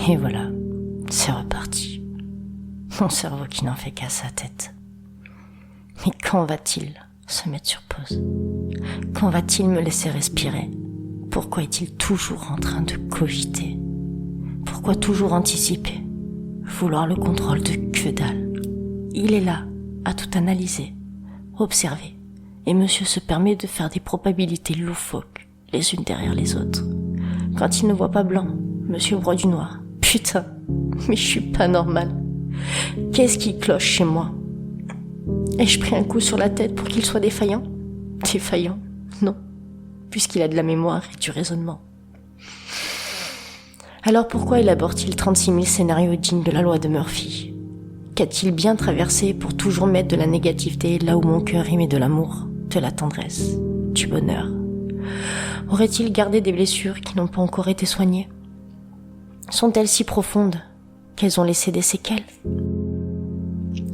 Et voilà, c'est reparti. Mon cerveau qui n'en fait qu'à sa tête. Mais quand va-t-il se mettre sur pause? Quand va-t-il me laisser respirer? Pourquoi est-il toujours en train de cogiter? Pourquoi toujours anticiper? Vouloir le contrôle de que dalle. Il est là, à tout analyser, observer. Et monsieur se permet de faire des probabilités loufoques, les unes derrière les autres. Quand il ne voit pas blanc, monsieur voit du noir. Putain, mais je suis pas normale. Qu'est-ce qui cloche chez moi? Ai-je pris un coup sur la tête pour qu'il soit défaillant? Défaillant? Non, puisqu'il a de la mémoire et du raisonnement. Alors pourquoi élabore-t-il 36 000 scénarios dignes de la loi de Murphy? Qu'a-t-il bien traversé pour toujours mettre de la négativité là où mon cœur y met de l'amour, de la tendresse, du bonheur? Aurait-il gardé des blessures qui n'ont pas encore été soignées? Sont-elles si profondes qu'elles ont laissé des séquelles?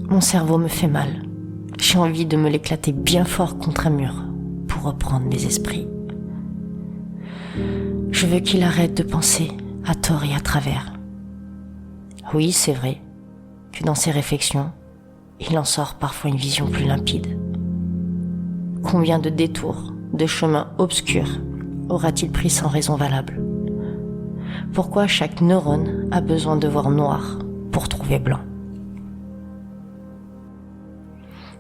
Mon cerveau me fait mal. J'ai envie de me l'éclater bien fort contre un mur pour reprendre les esprits. Je veux qu'il arrête de penser à tort et à travers. Oui, c'est vrai que dans ses réflexions, il en sort parfois une vision plus limpide. Combien de détours, de chemins obscurs aura-t-il pris sans raison valable? Pourquoi chaque neurone a besoin de voir noir pour trouver blanc?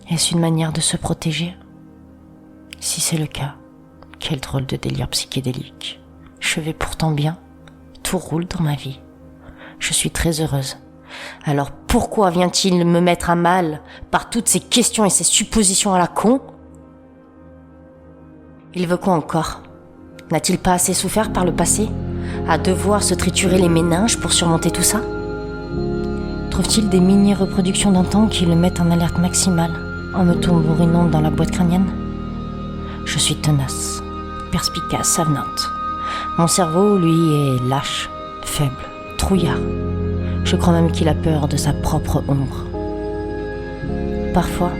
Est-ce une manière de se protéger? Si c'est le cas, quel drôle de délire psychédélique. Je vais pourtant bien, tout roule dans ma vie. Je suis très heureuse. Alors pourquoi vient-il me mettre à mal par toutes ces questions et ces suppositions à la con? Il veut quoi encore? N'a-t-il pas assez souffert par le passé, à devoir se triturer les méninges pour surmonter tout ça? Trouve-t-il des mini-reproductions d'antan qui le mettent en alerte maximale en me tambourinant dans la boîte crânienne? Je suis tenace, perspicace, avenante. Mon cerveau, lui, est lâche, faible, trouillard. Je crois même qu'il a peur de sa propre ombre. Parfois,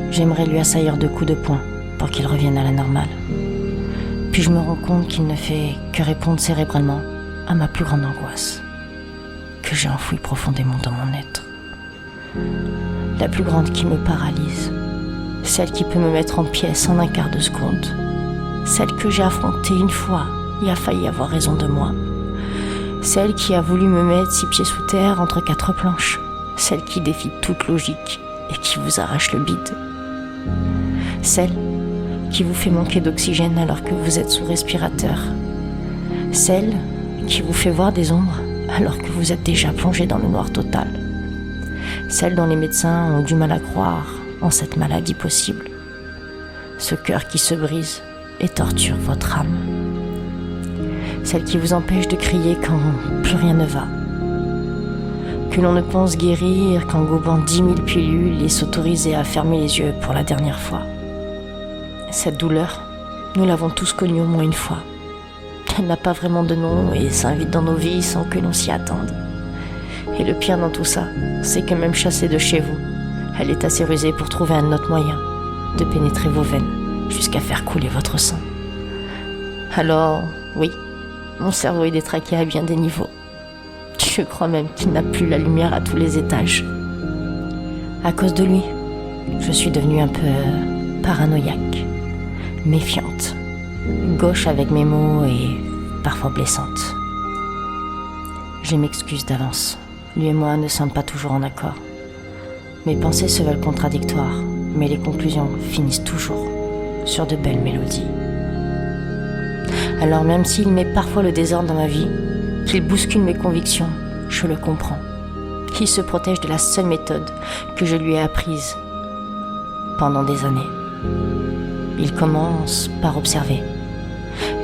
j'aimerais lui assaillir de coups de poing pour qu'il revienne à la normale. Puis je me rends compte qu'il ne fait que répondre cérébralement à ma plus grande angoisse, que j'ai enfouie profondément dans mon être. La plus grande qui me paralyse, celle qui peut me mettre en pièces en un quart de seconde, celle que j'ai affrontée une fois et a failli avoir raison de moi, celle qui a voulu me mettre 6 pieds sous terre entre 4 planches, celle qui défie toute logique et qui vous arrache le bide, celle qui vous fait manquer d'oxygène alors que vous êtes sous respirateur, celle qui vous fait voir des ombres alors que vous êtes déjà plongé dans le noir total, celle dont les médecins ont du mal à croire en cette maladie possible, ce cœur qui se brise et torture votre âme, celle qui vous empêche de crier quand plus rien ne va, que l'on ne pense guérir qu'en gobant 10 000 pilules et s'autoriser à fermer les yeux pour la dernière fois. Cette douleur, nous l'avons tous connue au moins une fois. Elle n'a pas vraiment de nom et s'invite dans nos vies sans que l'on s'y attende. Et le pire dans tout ça, c'est que même chassée de chez vous, elle est assez rusée pour trouver un autre moyen de pénétrer vos veines jusqu'à faire couler votre sang. Alors, oui, mon cerveau est détraqué à bien des niveaux. Je crois même qu'il n'a plus la lumière à tous les étages. À cause de lui, je suis devenue un peu paranoïaque, méfiante, gauche avec mes mots et parfois blessante. Je m'excuse d'avance. Lui et moi ne sommes pas toujours en accord. Mes pensées se veulent contradictoires, mais les conclusions finissent toujours sur de belles mélodies. Alors même s'il met parfois le désordre dans ma vie, qu'il bouscule mes convictions, je le comprends. Il se protège de la seule méthode que je lui ai apprise pendant des années. Il commence par observer.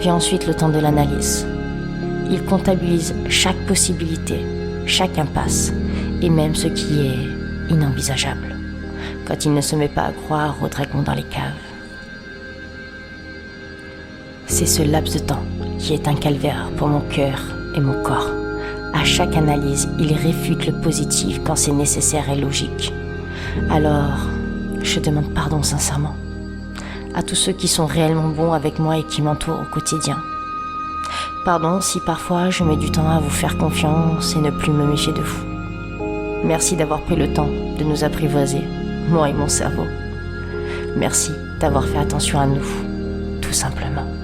Vient ensuite le temps de l'analyse. Il comptabilise chaque possibilité, chaque impasse, et même ce qui est inenvisageable, quand il ne se met pas à croire aux dragons dans les caves. C'est ce laps de temps qui est un calvaire pour mon cœur et mon corps. À chaque analyse, il réfute le positif quand c'est nécessaire et logique. Alors, je demande pardon sincèrement à tous ceux qui sont réellement bons avec moi et qui m'entourent au quotidien. Pardon si parfois je mets du temps à vous faire confiance et ne plus me méfier de vous. Merci d'avoir pris le temps de nous apprivoiser, moi et mon cerveau. Merci d'avoir fait attention à nous, tout simplement.